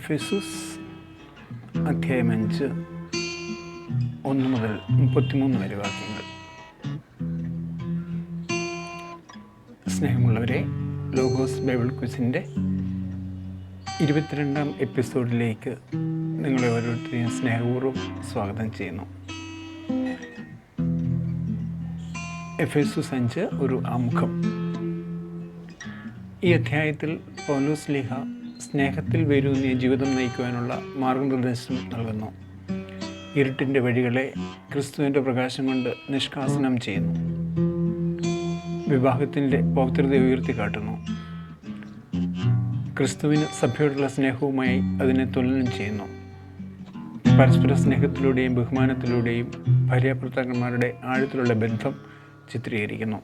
എഫെസൂസ് അധ്യായം 5 1 മുതൽ 33 വരെ വാക്യങ്ങൾ. സ്നേഹമുള്ളവരെ, ലോഗോസ് ബൈബിൾ ക്വിസിൻ്റെ 22ാം എപ്പിസോഡിലേക്ക് നിങ്ങളെ ഓരോരുത്തരെയും സ്നേഹപൂർവ്വം സ്വാഗതം ചെയ്യുന്നു. എഫെസൂസ് 5 ഒരു ആമുഖം. ഈ അധ്യായത്തിൽ പൗലോസ് ശ്ലീഹ സ്നേഹത്തിൽ വേരൂന്നിയ ജീവിതം നയിക്കുവാനുള്ള മാർഗനിർദ്ദേശം നൽകുന്നു. ഇരുട്ടിൻ്റെ വഴികളെ ക്രിസ്തുവിൻ്റെ പ്രകാശം കൊണ്ട് നിഷ്കാസനം ചെയ്യുന്നു. വിവാഹത്തിൻ്റെ പൗത്രത ഉയർത്തിക്കാട്ടുന്നു. ക്രിസ്തുവിന് സഭയോടുള്ള സ്നേഹവുമായി അതിനെ തുലനം ചെയ്യുന്നു. പരസ്പര സ്നേഹത്തിലൂടെയും ബഹുമാനത്തിലൂടെയും ഭാര്യാഭർത്താക്കന്മാരുടെ ആഴത്തിലുള്ള ബന്ധം ചിത്രീകരിക്കുന്നു.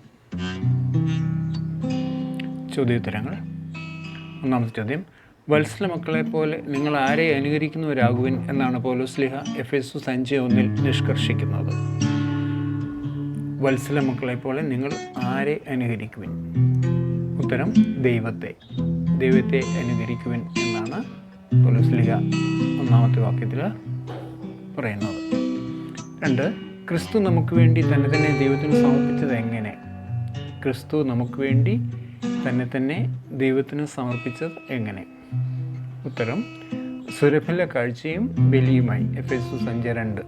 ചോദ്യോത്തരങ്ങൾ. ഒന്നാമത്തെ ചോദ്യം, വത്സല മക്കളെ പോലെ നിങ്ങൾ ആരെ അനുകരിക്കുന്നവരാകുവിൻ എന്നാണ് പൗലോസ് ശ്ലീഹ എഫെസൂസ് 5:1 നിഷ്കർഷിക്കുന്നത്. വത്സല മക്കളെ പോലെ നിങ്ങൾ ആരെ അനുകരിക്കുവിൻ? ഉത്തരം, ദൈവത്തെ അനുകരിക്കുവിൻ എന്നാണ് പൗലോസ് ശ്ലീഹ ഒന്നാമത്തെ വാക്യത്തിൽ പറയുന്നത്. 2, ക്രിസ്തു നമുക്ക് വേണ്ടി തന്നെ ദൈവത്തിന് സമർപ്പിച്ചത് എങ്ങനെ? ക്രിസ്തു നമുക്ക് വേണ്ടി തന്നെ ദൈവത്തിന് സമർപ്പിച്ചത് എങ്ങനെ? ഉത്തരം, സുരഭില കാഴ്ചയും ബലിയുമായി. എഫെസൂസ് 5:2.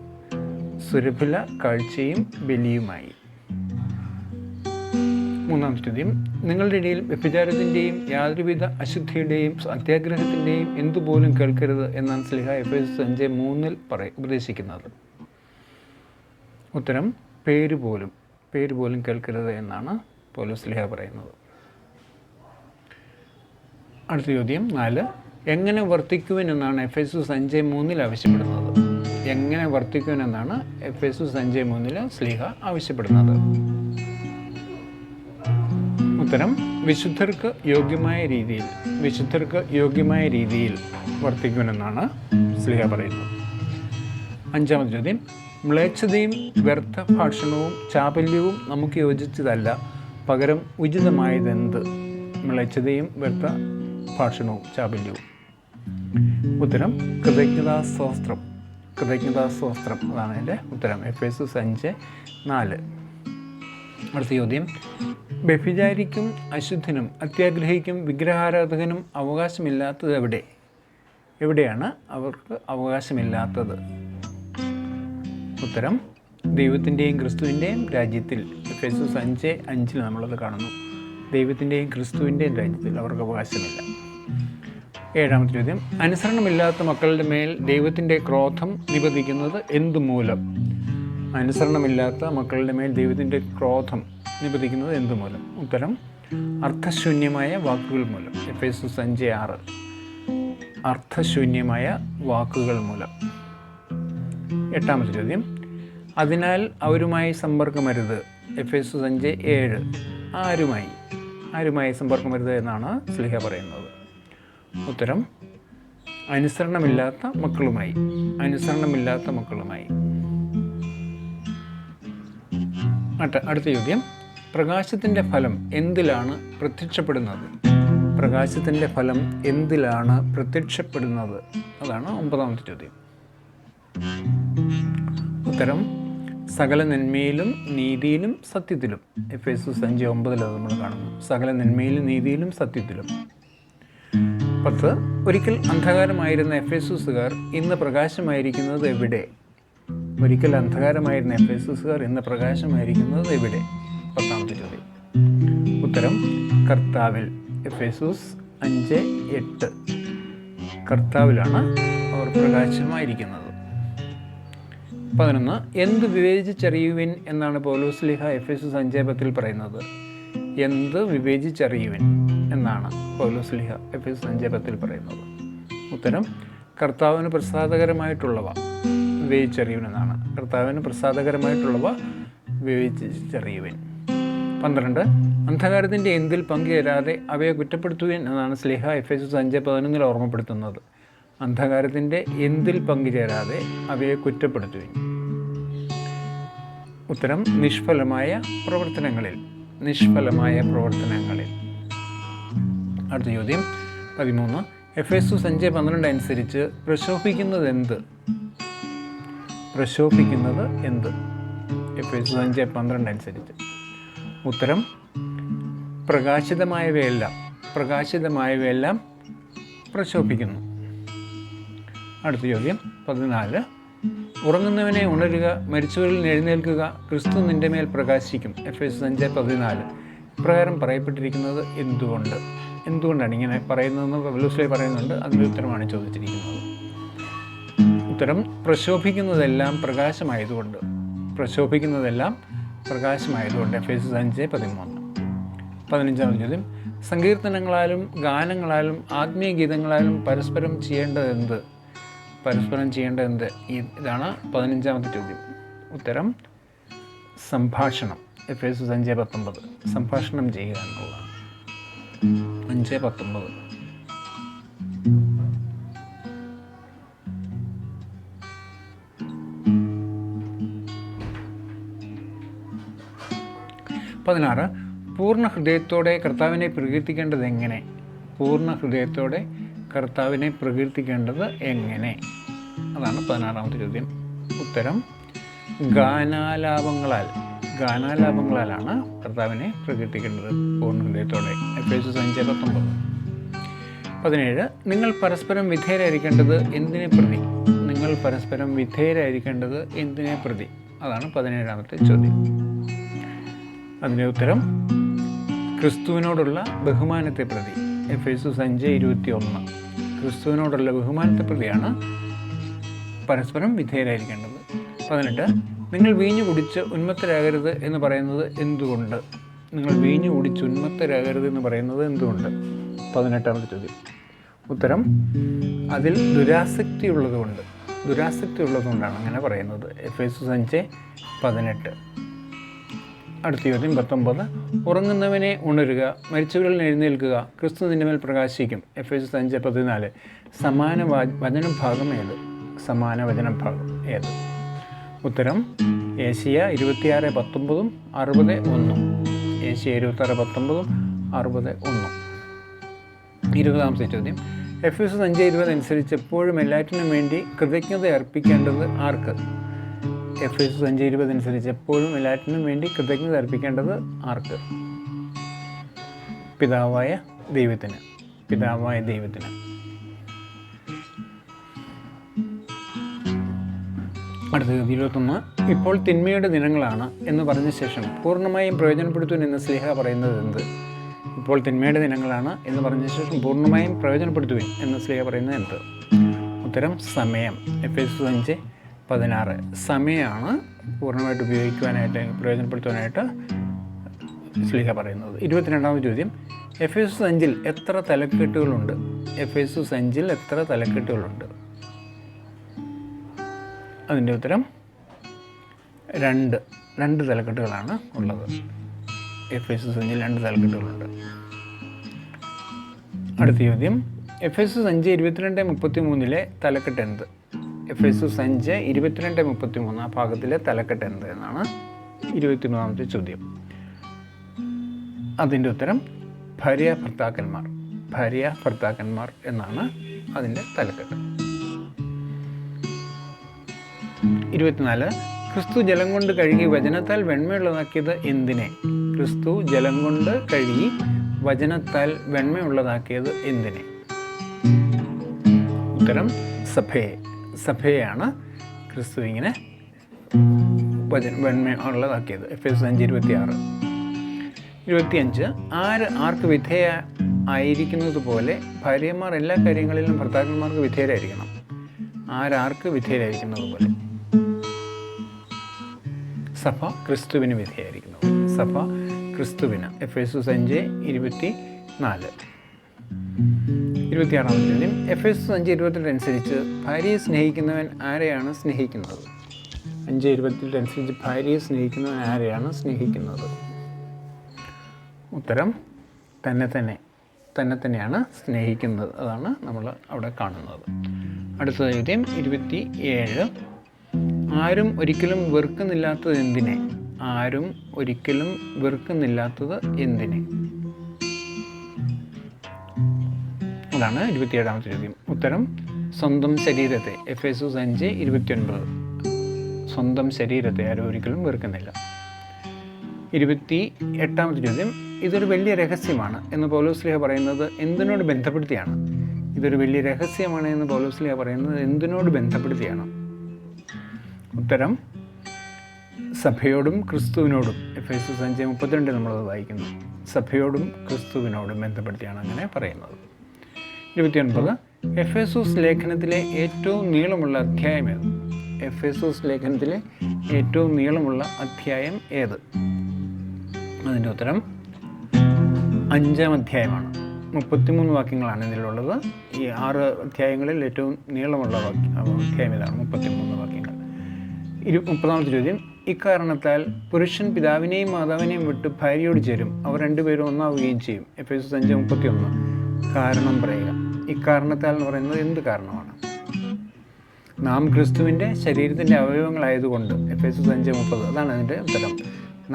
സുരഭില കാഴ്ചയും ബലിയുമായി. മൂന്നാമത്തെ ചോദ്യം, നിങ്ങളുടെ ഇടയിൽ വ്യഭിചാരത്തിൻ്റെയും യാതൊരുവിധ അശുദ്ധിയുടെയും അത്യാഗ്രഹത്തിൻ്റെയും എന്തുപോലും കേൾക്കരുത് എന്നാണ് ശ്ലീഹ എഫെസൂസ് 5:3 ഉപദേശിക്കുന്നത്. ഉത്തരം, പേരുപോലും കേൾക്കരുത് എന്നാണ് പൗലോസ് ശ്ലീഹ പറയുന്നത്. അടുത്ത ചോദ്യം 4, എങ്ങനെ വർത്തിക്കുവാൻ എന്നാണ് എഫെസൂസ് 5:3 ആവശ്യപ്പെടുന്നത്? എങ്ങനെ വർത്തിക്കുവാൻ എന്നാണ് എഫെസൂസ് 5:3 ശ്ലീഹ ആവശ്യപ്പെടുന്നത്? ഉത്തരം, വിശുദ്ധർക്ക് യോഗ്യമായ രീതിയിൽ വർത്തിക്കുവാനെന്നാണ് ശ്ലീഹ പറയുന്നത്. അഞ്ചാമത്തെ ചോദ്യം, മ്ലേച്ഛതയും വ്യർത്ഥ ഭാഷണവും ചാപല്യവും നമുക്ക് യോജിച്ചതല്ല, പകരം ഉചിതമായതെന്ത്? മ്ലേച്ഛതയും വ്യർത്ഥ ഭാഷണവും ചാപല്യവും. ഉത്തരം, കൃതജ്ഞതാസ്തോത്രം. അതാണ് എൻ്റെ ഉത്തരം. എഫെസൂസ് 5:4. അടുത്ത ചോദ്യം, വ്യഭിചാരിക്കും അശുദ്ധനും അത്യാഗ്രഹിക്കും വിഗ്രഹാരാധകനും അവകാശമില്ലാത്തത് എവിടെയാണ് അവർക്ക് അവകാശമില്ലാത്തത്? ഉത്തരം, ദൈവത്തിൻ്റെയും ക്രിസ്തുവിൻ്റെയും രാജ്യത്തിൽ. എഫെസൂസ് 5:5 നമ്മളത് കാണുന്നു. ദൈവത്തിൻ്റെയും ക്രിസ്തുവിൻ്റെയും രാജ്യത്തിൽ അവർക്ക് അവകാശമില്ല. ഏഴാമത്തെ ചോദ്യം, അനുസരണമില്ലാത്ത മക്കളുടെ മേൽ ദൈവത്തിൻ്റെ ക്രോധം നിപതിക്കുന്നത് എന്തുമൂലം? അനുസരണമില്ലാത്ത മക്കളുടെ മേൽ ദൈവത്തിൻ്റെ ക്രോധം നിപതിക്കുന്നത് എന്തുമൂലം? ഉത്തരം, അർത്ഥശൂന്യമായ വാക്കുകൾ മൂലം. എഫെസൂസ് 5:6. അർത്ഥശൂന്യമായ വാക്കുകൾ മൂലം. എട്ടാമത്തെ ചോദ്യം, അതിനാൽ അവരുമായി സമ്പർക്കമരുത്. എഫെസൂസ് 5:7. ആരുമായി സമ്പർക്കമരുത് എന്നാണ് ശ്ലീഹ പറയുന്നത്? ഉത്തരം, അനുസരണമില്ലാത്ത മക്കളുമായി. അടുത്ത ചോദ്യം, പ്രകാശത്തിൻ്റെ ഫലം എന്തിലാണ് പ്രത്യക്ഷപ്പെടുന്നത്? അതാണ് 9ാമത്തെ ചോദ്യം. ഉത്തരം, സകല നന്മയിലും നീതിയിലും സത്യത്തിലും. എഫെസൂസ് 5:9 നമ്മൾ കാണുന്നു. സകല നന്മയിലും നീതിയിലും സത്യത്തിലും. 10, ഒരിക്കൽ അന്ധകാരമായിരുന്ന എഫെസൂസുകാർ ഇന്ന് പ്രകാശമായിരിക്കുന്നത് എവിടെ? ഇന്ന് പ്രകാശമായിരിക്കുന്നത് എവിടെ? 10ാമത്തെ ചോദ്യം. ഉത്തരം, കർത്താവിൽ. എഫെസൂസ് 5:8. കർത്താവിലാണ് അവർ പ്രകാശമായിരിക്കുന്നത്. 11, എന്ത് വിവേചിച്ചറിയുവിൻ എന്നാണ് പൗലോസ് ശ്ലീഹ എഫെസൂസ് 5:10 പറയുന്നത്? എന്ത് വിവേചിച്ചറിയുവിൻ എന്നാണ് പൗലോസ് ശ്ലീഹ എഫെസൂസ് 5:10 പറയുന്നത്? ഉത്തരം, കർത്താവിന് പ്രസാദകരമായിട്ടുള്ളവ വിവേചിച്ചറിയുവിൻ എന്നാണ്. വിവേചിച്ചറിയുവിൻ. 12, അന്ധകാരത്തിൻ്റെ എന്തിൽ പങ്കുചേരാതെ അവയെ കുറ്റപ്പെടുത്തുവിൻ എന്നാണ് ശ്ലീഹ എഫെസൂസ് 5:11 ഓർമ്മപ്പെടുത്തുന്നത്. അന്ധകാരത്തിൻ്റെ എന്തിൽ പങ്കുചേരാതെ അവയെ കുറ്റപ്പെടുത്തുവിൻ. ഉത്തരം, നിഷ്ഫലമായ പ്രവർത്തനങ്ങളിൽ. അടുത്ത ചോദ്യം 13, എഫേസ്യസ് 5:12 അനുസരിച്ച് പ്രശോഭിക്കുന്നത് എന്ത്? പ്രശോഭിക്കുന്നത് എന്ത്? എഫേസ്യസ് 5:12 അനുസരിച്ച് ഉത്തരം പ്രകാശിതമായവയെല്ലാം പ്രശോഭിക്കുന്നു. അടുത്ത ചോദ്യം 14. ഉറങ്ങുന്നവനെ ഉണരുക, മരിച്ചവരിൽ എഴുന്നേൽക്കുക, ക്രിസ്തു നിൻ്റെ മേൽ പ്രകാശിക്കും. എഫേസ്യസ് 5:14. ഇപ്രകാരം പറയപ്പെട്ടിരിക്കുന്നത് എന്തുകൊണ്ടാണ് ഇങ്ങനെ പറയുന്നതെന്ന് പൗലോസ് പറയുന്നുണ്ട്. അതിൻ്റെ ഉത്തരമാണ് ചോദിച്ചിരിക്കുന്നത്. ഉത്തരം പ്രശോഭിക്കുന്നതെല്ലാം പ്രകാശമായതുകൊണ്ട്. എഫേസ്യസ് 5:13. 15-ാമത് ചോദ്യം. സങ്കീർത്തനങ്ങളാലും ഗാനങ്ങളാലും ആത്മീയ ഗീതങ്ങളാലും പരസ്പരം ചെയ്യേണ്ടതെന്ത്? ഇതാണ് 15-ാമത്തെ ചോദ്യം. ഉത്തരം സംഭാഷണം. എഫേസ്യസ് 5:19. സംഭാഷണം ചെയ്യുക എന്നുള്ളതാണ്. 5:19. 16. പൂർണ്ണ ഹൃദയത്തോടെ കർത്താവിനെ പ്രകീർത്തിക്കേണ്ടത് എങ്ങനെ? അതാണ് 16-ാമത്തെ ചോദ്യം. ഉത്തരം ഗാനാലാപങ്ങളാലാണ് കർത്താവിനെ പ്രകീർത്തിക്കേണ്ടത് പൂർണ്ണ ഹൃദയത്തോടെ. എഫേസ്യസ് 5:19. 17. നിങ്ങൾ പരസ്പരം വിധേയരായിരിക്കേണ്ടത് എന്തിനെ പ്രതി? അതാണ് 17-ാമത്തെ ചോദ്യം. അതിൻ്റെ ഉത്തരം ക്രിസ്തുവിനോടുള്ള ബഹുമാനത്തെ പ്രതി. എഫേസ്യസ് 5:21. ക്രിസ്തുവിനോടുള്ള ബഹുമാനത്തെ പ്രതിയാണ് പരസ്പരം വിധേയരായിരിക്കേണ്ടത്. 18. നിങ്ങൾ വീഞ്ഞു കുടിച്ച് ഉന്മത്തരാകരുത് എന്ന് പറയുന്നത് എന്തുകൊണ്ട്? 18-ാമത്തെ ചോദ്യം. ഉത്തരം അതിൽ ദുരാസക്തി ഉള്ളതുകൊണ്ടാണ് അങ്ങനെ പറയുന്നത്. എഫേസ്യസ് 5:18. അടുത്ത ചോദ്യം 19. ഉറങ്ങുന്നവനെ ഉണരുക, മരിച്ചവരിൽ എഴുന്നേൽക്കുക, ക്രിസ്തു നിന്റെ മേൽ പ്രകാശിക്കും. എഫേസ്യസ് 5:14. സമാന വചനഭാഗം ഏത്? ഉത്തരം ഏശയ്യ 26:19, 60:1. ഏശയ്യ 26:19, 60:1. 20-ാമത്തെ ചോദ്യം. എഫേസ്യസ് 5:20 അനുസരിച്ച് എപ്പോഴും എല്ലാറ്റിനും വേണ്ടി കൃതജ്ഞത അർപ്പിക്കേണ്ടത് ആർക്ക്? എഫേസ്യസ് 5:20 അനുസരിച്ച് എപ്പോഴും എല്ലാറ്റിനും വേണ്ടി കൃതജ്ഞത അർപ്പിക്കേണ്ടത് ആർക്ക്? പിതാവായ ദൈവത്തിന്. അടുത്തത് 21. ഇപ്പോൾ തിന്മയുടെ ദിനങ്ങളാണ് എന്ന് പറഞ്ഞ ശേഷം പൂർണ്ണമായും പ്രയോജനപ്പെടുത്തുവാൻ എന്ന് സ്ലീഹ പറയുന്നത് എന്ത്? ഇപ്പോൾ തിന്മയുടെ ദിനങ്ങളാണ് എന്ന് പറഞ്ഞ ശേഷം പൂർണ്ണമായും പ്രയോജനപ്പെടുത്തുവാൻ എന്ന് സ്ലീഹ പറയുന്നത് എന്ത്? ഉത്തരം സമയം. എഫേസ്യസ് 5:16. സമയമാണ് പൂർണ്ണമായിട്ട് പ്രയോജനപ്പെടുത്തുവാനായിട്ട് സ്ലീഹ പറയുന്നത്. 22-ാമത് ചോദ്യം. എഫേസ്യസ് 5-ൽ എത്ര തലക്കെട്ടുകളുണ്ട്? അതിൻ്റെ ഉത്തരം 2 തലക്കെട്ടുകളാണ് ഉള്ളത്. എഫേസ്യസ് 5-ൽ 2 തലക്കെട്ടുകളുണ്ട്. അടുത്ത ചോദ്യം. എഫേസ്യസ് 5:22-33 തലക്കെട്ട് എന്ത്? എഫേസ്യസ് 5:22-33 ആ ഭാഗത്തിലെ തലക്കെട്ട് എന്ത് എന്നാണ് 23-ാമത്തെ ചോദ്യം. അതിൻ്റെ ഉത്തരം ഭാര്യ ഭർത്താക്കന്മാർ എന്നാണ് അതിൻ്റെ തലക്കെട്ട്. 24. ക്രിസ്തു ജലം കൊണ്ട് കഴുകി വചനത്താൽ വെണ്മയുള്ളതാക്കിയത് എന്തിനെ? ഉത്തരം സഭയെയാണ് ക്രിസ്തു ഇങ്ങനെ വെണ്മയുള്ളതാക്കിയത്. എഫേസ്യസ് 5:26. 25. ആർക്ക് വിധേയ ആയിരിക്കുന്നത് പോലെ ഭാര്യമാർ എല്ലാ കാര്യങ്ങളിലും ഭർത്താക്കന്മാർക്ക് വിധേയരായിരിക്കണം. ആർക്ക് വിധേയരായിരിക്കുന്നത് പോലെ? സഭ ക്രിസ്തുവിന് വിധേയരായിരിക്കുന്നത്. എഫേസ്യസ് 5:24. 26-ാമത്തെ ചോദ്യം. എഫേസ്യസ് 5:22 അനുസരിച്ച് ഭാര്യയെ സ്നേഹിക്കുന്നവൻ ആരെയാണ് സ്നേഹിക്കുന്നത്? 5:22 അനുസരിച്ച് ഭാര്യയെ സ്നേഹിക്കുന്നവൻ ആരെയാണ് സ്നേഹിക്കുന്നത്? ഉത്തരം തന്നെയാണ് സ്നേഹിക്കുന്നത്. അതാണ് നമ്മൾ അവിടെ കാണുന്നത്. അടുത്ത ചോദ്യം 27. ആരും ഒരിക്കലും വെറുക്കുന്നില്ലാത്തത് എന്തിനെ? അതാണ് 27ാമത്തെ ചോദ്യം. ഉത്തരം സ്വന്തം ശരീരത്തെ. എഫേസോസ് 5:29. സ്വന്തം ശരീരത്തെ ആരും ഒരിക്കലും വെറുക്കുന്നില്ല. 28ാമത്തെ ചോദ്യം. ഇതൊരു വലിയ രഹസ്യമാണ് എന്ന് പൗലോസ് ലീഹ പറയുന്നത് എന്തിനോട് ബന്ധപ്പെടുത്തിയാണ്? ഇതൊരു വലിയ രഹസ്യമാണ് എന്ന് പൗലോസ് ലീഹ പറയുന്നത് എന്തിനോട് ബന്ധപ്പെടുത്തിയാണ്? ഉത്തരം സഭയോടും ക്രിസ്തുവിനോടും. എഫേസോസ് 5:32 നമ്മളത് വായിക്കുന്നു. സഭയോടും ക്രിസ്തുവിനോടും ബന്ധപ്പെടുത്തിയാണ് അങ്ങനെ പറയുന്നത്. 29. എഫേസോസ് ലേഖനത്തിലെ ഏറ്റവും നീളമുള്ള അധ്യായം ഏത്? എഫേസോസ് ലേഖനത്തിലെ ഏറ്റവും നീളമുള്ള അധ്യായം ഏത്? അതിൻ്റെ ഉത്തരം 5-ാം അധ്യായമാണ്. 33 വാക്യങ്ങളാണ് ഇതിലുള്ളത്. ഈ 6 അധ്യായങ്ങളിൽ ഏറ്റവും നീളമുള്ള അധ്യായം ഇതാണ്, 33 വാക്യങ്ങൾ. 30ാമത്തെ ചോദ്യം. ഇക്കാരണത്താൽ പുരുഷൻ പിതാവിനെയും മാതാവിനെയും വിട്ട് ഭാര്യയോട് ചേരും, അവർ രണ്ടുപേരും ഒന്നാവുകയും ചെയ്യും. എഫേസോസ് 5:31. കാരണം പറയുക. ഇക്കാരണത്താൽ എന്ന് പറയുന്നത് എന്ത് കാരണമാണ്? നാം ക്രിസ്തുവിൻ്റെ ശരീരത്തിൻ്റെ അവയവങ്ങളായതുകൊണ്ട്. എഫേസോസ് 5:30. അതാണ് അതിൻ്റെ ഉത്തരം.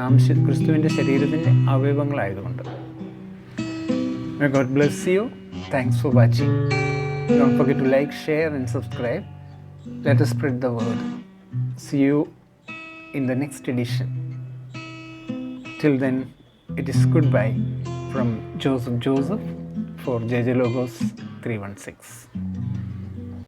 നാം ക്രിസ്തുവിൻ്റെ ശരീരത്തിൻ്റെ അവയവങ്ങളായതുകൊണ്ട്. May God bless you. Thanks for watching. Don't forget to like, share and subscribe. Let us spread the word. See you in the next edition. Till then, it is goodbye from Joseph for JJ Logos 316.